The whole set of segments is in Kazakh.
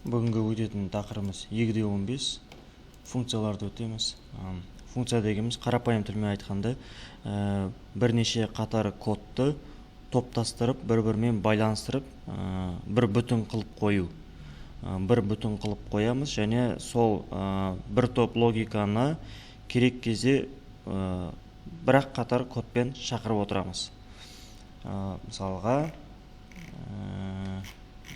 Бүгінгі өтетін тақырыбымыз 2-15 функцияларды өтеміз. Функция дегеніміз қарапайым тілмен айтқанда бірнеше қатар кодты топтастырып, бір-бірімен байланыстырып, бір бүтін қылып қою. Бір бүтін қылып қоямыз, және сол бір топ логиканы керек кезде бірақ қатар кодпен шақырып отырамыз. Мысалға,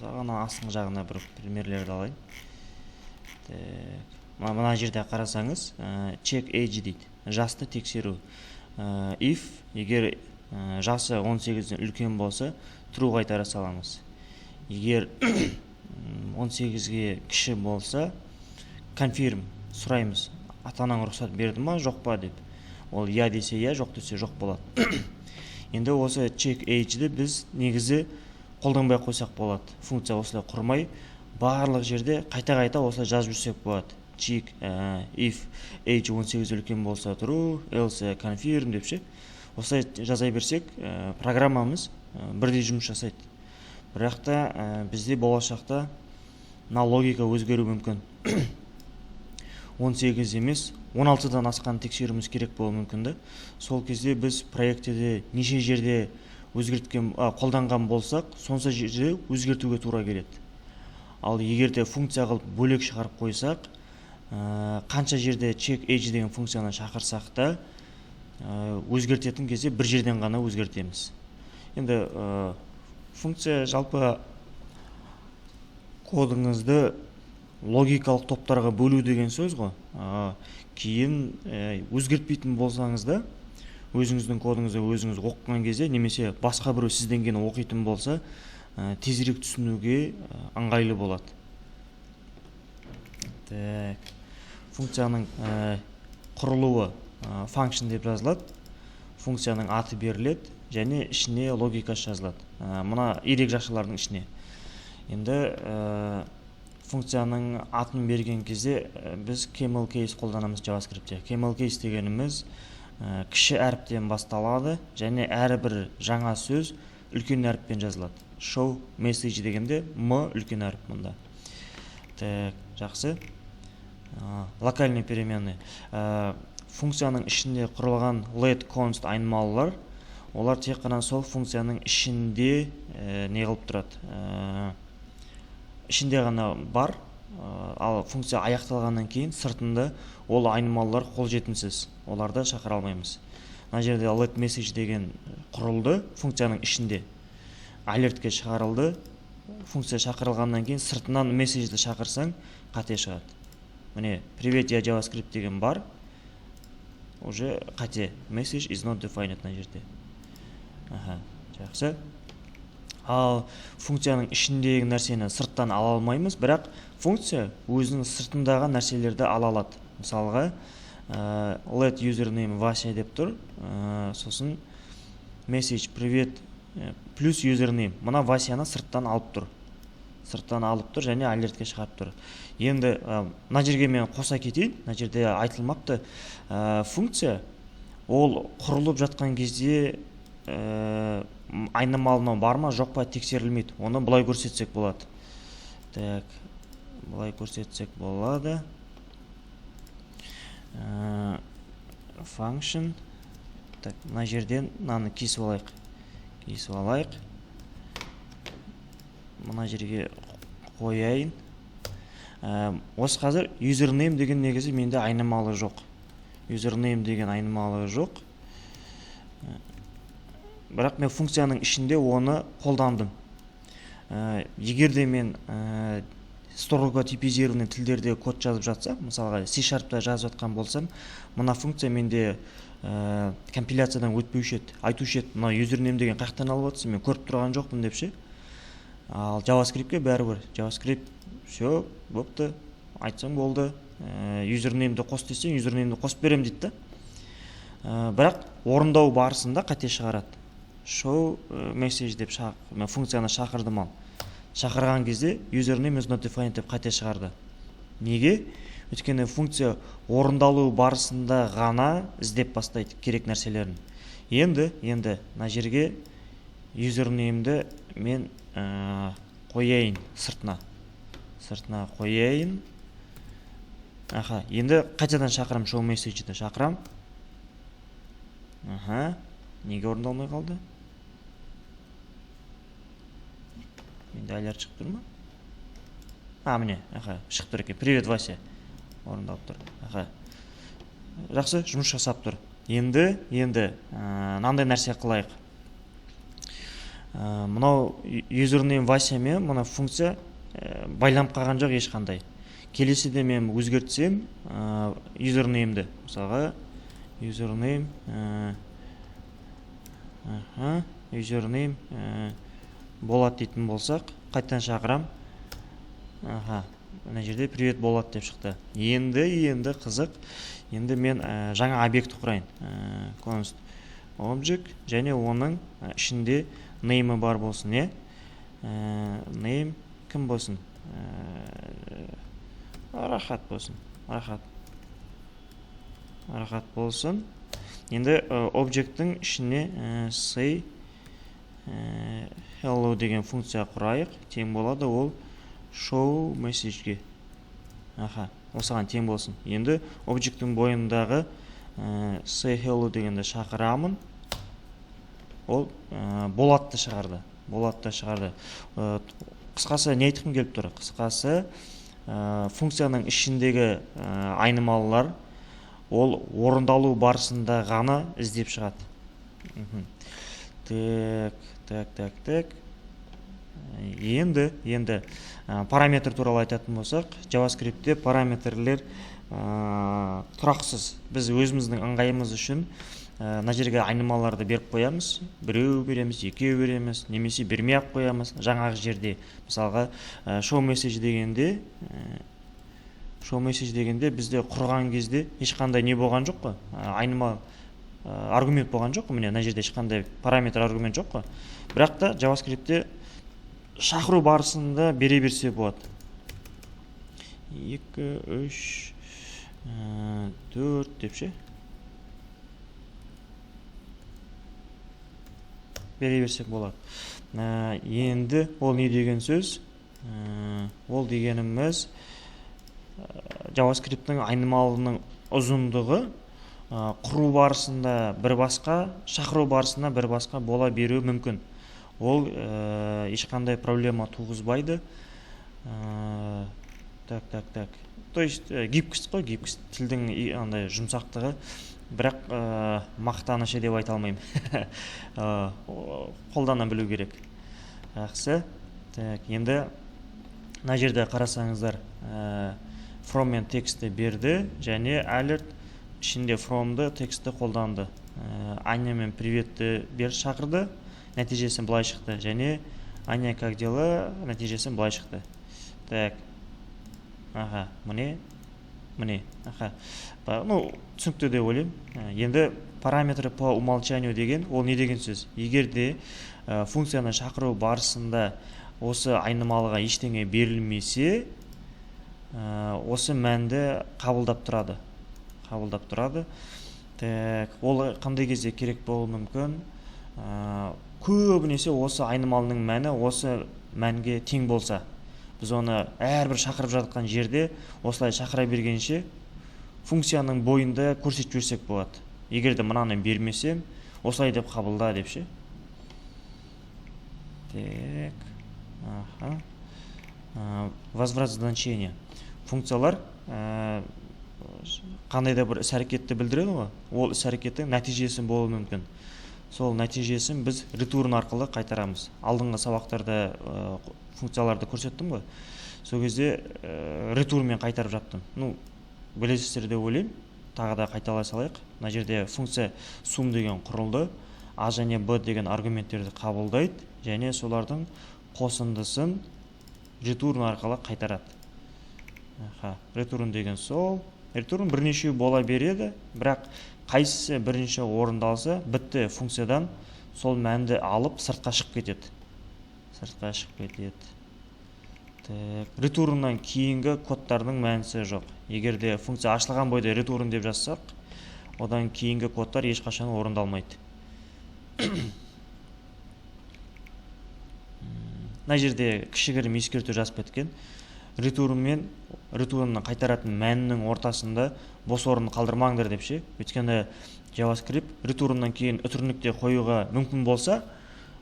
астың жағына бір примерлерді алайын. Мына жерде қарасаңыз, check age дейді, жасты тексеру. If егер жасы 18-ден үлкен болса, true қайтара саламыз. Егер 18-ге кіші болса, confirm сұраймыз. Ата-анаң рұқсат берді ма, жоқ па деп. Ол я десе я, жоқ десе жоқ болады. Енді осы check age-ді біз негізі қолданбай қойсақ болады. Функция осылай құрмай, барлық жерде қайта-қайта осылай жазып жүрсек болады. Check if age 18 үлкен болса true, else confirm деп ше. Осылай жаза берсек, программамыз бірдей жұмыс жасайды. Бірақ та бізде болашақта мына логика өзгеру мүмкін. 18 емес, 16-дан асқан тексеруіміз керек болуы мүмкін да. Сол кезде біз проектіде неше жерде қолданған болсақ, сонша жерде өзгертуге тура келеді. Ал егерде функция қылып бөлек шығарып қойсақ, қанша жерде check age деген функцияны шақырсақ та, өзгертетін кезде бір жерден ғана өзгертеміз. Енді функция жалпы кодыңызды логикалық топтарға бөлу деген сөз ғой. Кейін өзгертпейтін болсаңыз да, өзіңіздің кодыңызды өзіңіз оқыған кезде, немесе басқа біреу сізден кейін оқитын болса, тезірек түсінуге ыңғайлы болады. Функцияның құрылуы function деп жазылады. Функцияның аты беріледі, және ішіне логикасы жазылады. Мына ерек жақшалардың ішіне. Енді функцияның атын берген кезде біз camel case қолданамыз JavaScript-те. Camel case дегеніміз кіші әріптен басталады, және әрбір жаңа сөз үлкен әріппен жазылады. Show message дегенде м үлкен әріп мұнда. Жақсы. Локальный переменный. Функцияның ішінде құрылған let const айнымалылар, олар тек қана сол функцияның ішінде не қылып тұрады. Ішінде ғана бар, ал функция аяқталғаннан кейін сыртында ол айнымалылар қолжетімсіз. Оларды шақыра алмаймыз. Мына жерде let message деген құрылды функцияның ішінде. Алертке шығарылды. Функция шақырылғаннан кейін сыртынан месседжді шақырсаң қате шығады. Міне, привет, я JavaScript деген бар. Уже қате. Message is not defined на жерде. Жақсы. Ал функцияның ішіндегі нәрсені сырттан ала алмаймыз, бірақ функция өзінің сыртындағы нәрселерді ала алады. Мысалға, let username Вася деп тұр, сосын message привет плюс username. Мұна Васяны сырттан алып тұр. Және алертке шығарып тұр. Енді мына жерге мен қоса кетейін. Мына жерде айтылмапты. Функция ол құрылып жатқан кезде айнымалына бар ма, жоқ па тексерілмейді. Оны бұлай көрсетсек болады. Бұлай көрсетсек болады. Function. Мына жерден мынаны кесіп алайық. Мына жерге қояйын. Осы қазір username деген негізі менде айнымалы жоқ. Username деген айнымалы жоқ. Бірақ мен функцияның ішінде оны қолдандым. Егерде мен строго типизированный тілдерде код жазып жатсам, мысалға C# жазып жатқан болсам, мына функция менде компиляциядан өтпеуші еді, айтушы еді, мына username деген қаяқтан алып отырсың, мен көріп тұрған жоқпын деп ше. Ал JavaScript-ке бәрібір. JavaScript все, бопты, айтсам болды. Username-ді қос десең, username-ді қосып берем дейді. Бірақ орындау барысында қате шығарады. Show message деп функцияны шақырдым ал. Шақырған кезде username is not defined деп қате шығарды. Неге? Өйткені функция орындалу барысында ғана іздеп бастайды керек нәрселерін. Енді мына жерге username-ді мен қояйын сыртына. сыртына қояйын. Аха, енді қайтадан шақырам, show message'ді шақырам. Аха, неге орындалмай қалды? Менде айлар шығып тұр ма? Міне, аха, шығып тұр екен. Привет, Вася. Орындалып тұр. Аха. Жақсы, жұмыс жасап тұр. Енді мынандай нәрсе қылайық. Мынау username Вася мен мына функция байланып қалған жоқ ешқандай. Келесіде мен өзгертсем username-ді. Мысалға username Болат дейтін болсақ, қайттан шақырам. Мына жерде привет Болат деп шықты. Енді қызық. Енді мен жаңа объект құрайын. Const object және оның ішінде name бар болсын, не? Name кім болсын? Рахат болсын. Рахат болсын. Енді объекттің ішіне say hello деген функция құрайық. Тең болады ол show message-ге. Осыған тең болсын. Енді объекттің бойындағы say hello дегенді шақырамын. Ол Болатты шығарды. Қысқасы не айтқым келіп тұр? Қысқасы функцияның ішіндегі айнымалылар ол орындалу барысында ғана іздеп шығады. Так. Енді параметр туралы айтатын болсақ, JavaScript-те параметрлер тұрақсыз. Біз өзіміздің ыңғайымыз үшін мына жерге айнымаларды беріп қоямыз. Біреу береміз, екеу береміз, немесе бермей ақ қоямыз. Жаңағы жерде, мысалға, show message дегенде бізде құрған кезде ешқандай не болған жоқ қой? Айнымал аргумент болған жоқ қой? Міне, мына жерде ешқандай параметр аргумент жоқ қой? Бірақ та JavaScript-те шақыру барысында бере берсе болады. 2, 3, 4 деп ше. Бере берсек болады. Енді ол не деген сөз? Ол дегеніміз JavaScript-ның айнымалының ұзындығы құру барысында бір басқа, шақыру барысында бір басқа бола беруі мүмкін. Ол ешқандай проблема туғызбайды. Так. То есть гибкость қой, гибкость. Тілдің жұмсақтығы. Бірақ мақтанышы деп айта алмаймын. Қолдана білу керек. Жақсы. Енді мына жерде қарасаңыздар, from мен тексті берді және alert ішінде from-ды тексті қолданды. Аня мен приветті бер шақырды. Нәтижесі былай шықты. Және Аня как дела? Нәтижесі былай шықты. Так. Міне. Түсінікті деп ойлаймын. Енді параметры по умолчанию деген, ол не деген сөз? Егер де функцияны шақыру барысында осы айнымалыға ештеңе берілмесе, осы мәнді қабылдап тұрады. Ол қандай кезде керек болуы мүмкін? Көбінесе осы айнымалының мәні осы мәнге тең болса, біз оны әрбір шақырып жатқан жерде осылай шақыра бергенше функцияның бойында көрсетіп жіберсек болады. Егер де мынаны бермесем, осылай деп қабылда деп ше. Возврат значения. Функциялар қандай да бір іс-әрекетті білдіреді ғой, ол іс-әрекеттің нәтижесі болуы мүмкін. Сол нәтижесін біз return арқылы қайтарамыз. Алдыңғы сабақтарда функцияларды көрсеттім ғой. Сол кезде return-мен қайтарып жаттым. Білесіздер деп ойлаймын. Тағы да қайталай салайық. Мына жерде функция sum деген құрылды. A және B деген аргументтерді қабылдайды және солардың қосындысын return арқылы қайтарады. Return деген сол. Return бірнеше бола береді, бірақ қайсысы бірінші орындалса, бітті функциядан сол мәнді алып сыртқа шығып кетеді. Return'нан кейінгі кодтардың мәнісі жоқ. Егер де функция ашылған бойда return деп жазсақ, одан кейінгі кодтар ешқашан орындалмайды. Мына жерде кішігірім ескерту жазып кеткен. return мен ретурнны қайтаратын мәннің ортасында бос орын қалдырмаңдар деп ше. Өйткені JavaScript ретурннан кейін үтірнікте қоюға мүмкін болса,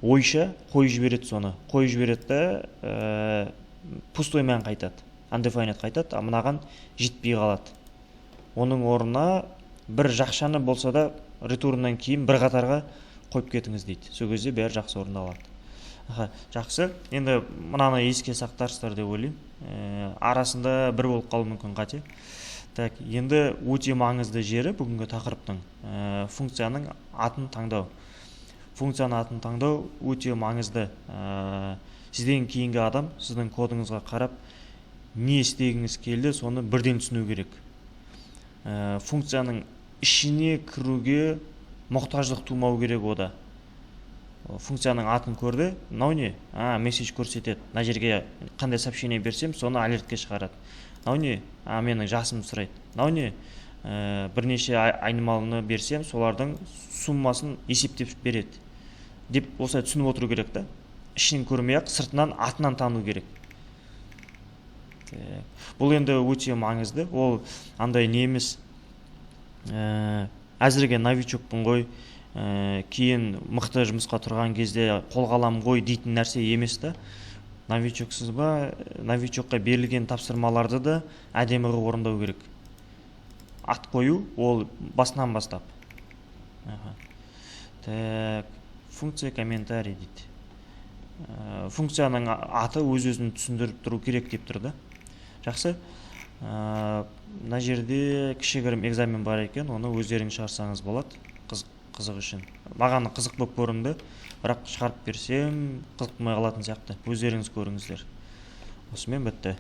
ойша қойып жібереді соны. Қойып жібереді да пустой мән қайтады. Undefined қайтады, а мынаған жетпей қалады. Оның орнына бір жақшаны болса да ретурннан кейін бір қатарға қойып кетіңіз дейді. Сол кезде бәрі жақсы орындалады. Жақсы. Енді мынаны еске сақтарсыздар деп ойлаймын. Арасында бір болып қалуы мүмкін қате. Так, енді өте маңызды жері бүгінгі тақырыптың функцияның атын таңдау. Функцияның атын таңдау өте маңызды. Сізден кейінгі адам сіздің кодыңызға қарап не істегіңіз келді, соны бірден түсіну керек. Функцияның ішіне кіруге мұқтаждық тумау керек ода. Функцияның атын көрді, мынау не? Месседж көрсетеді. Мына жерге қандай сообщение берсем, соны алертке шығарады. Мынау не? Менің жасымды сұрайды. Мынау не? Бірнеше айнымалыны берсем, солардың суммасын есептеп береді. Деп осылай түсініп отыру керек та. Ішін көрмей-ақ, сыртынан атынан тану керек. Бұл енді өте маңызды. Ол андай не емес. Әзірге новичокпын ғой, кейін мықты жұмысқа тұрған кезде қолға аламын ғой дейтін нәрсе емес та. Новичоксыз ба, новичокқа берілген тапсырмаларды да әдемі қылып орындау керек. Ат қою ол басынан бастап. Так, функция комментарий дейді. Функцияның аты өз-өзін түсіндіріп тұру керек деп тұрды. Жақсы. Мына жерде кішігірім экзамен бар екен, оны өздеріңіз шығарсаңыз болады. Қызық үшін. Маған қызық болып көрінді, бірақ шығарып берсем қызықмай қалатын сияқты. Өздеріңіз көріңіздер. Осымен бітті.